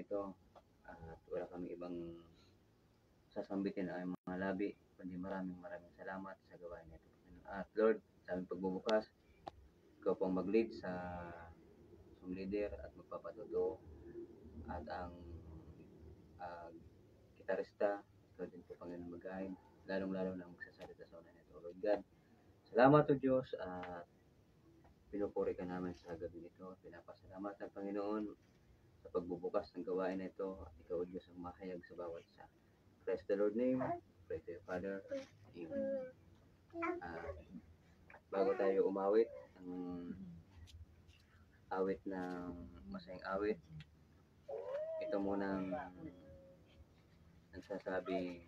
ito at wala kami ibang sasambitin ay mga labi, kundi maraming salamat sa gawain nito. At Lord, sa aming pagbubukas, ikaw pong mag-lead sa leader at magpapatuto at ang gitarista, ikaw din po Panginoon mag-guide, lalong-lalo na magsasalita sa unan nito. Lord God, salamat o Diyos at pinupuri ka namin sa gabi nito. Pinapasalamat ng Panginoon sa pagbubukas ng gawain na ito at ikaw o Diyos ang mahayag sa bawat isa. Praise the Lord name, praise the Father, Amen. Bago tayo umawit, ang awit ng masayang awit, ito munang nagsasabing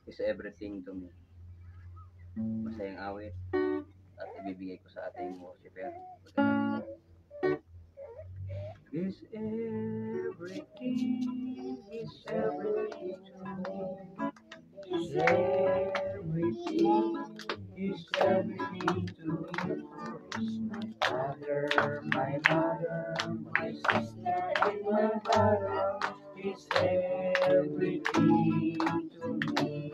is everything to me. Masayang awit at ibibigay ko sa ating worshiper. Is everything to me. Is everything to me. Is my father, my mother, my sister, and my brother. Is everything to me.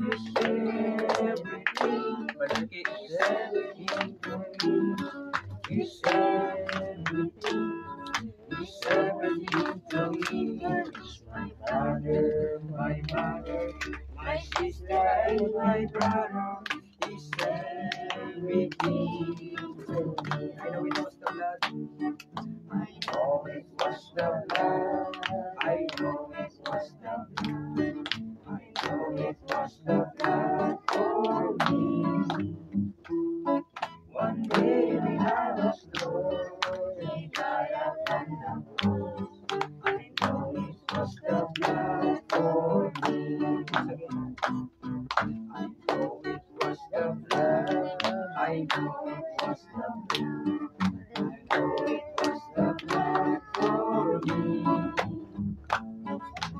Is everything. Malaki. Is everything to me. Is everything. Is everything to me. Is my father, my mother, my sister, and my brother. Is everything to me. I know it was the blood. I know it was the blood. I know it was the blood. I know it was the blood for me. One day when I was lost, He died upon the cross. I know it was the blood for me. I know it was the blood. I know it was the blood. I know it was the blood for me.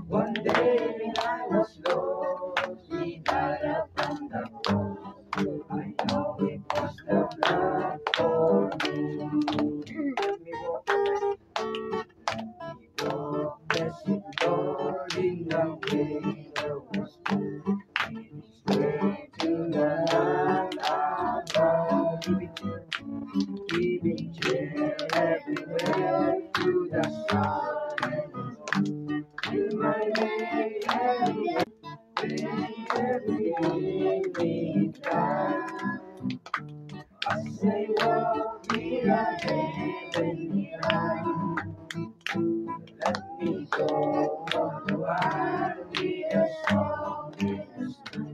One day when I was lost, He died upon the cross. I know it was the blood for me. Let me walk, blessed Lord, in the way there was good. His way to the land above. Giving cheer everywhere to the sun. In my way every day with God. As I walk in a heavenly land, let me go on the wild with a song in the sky.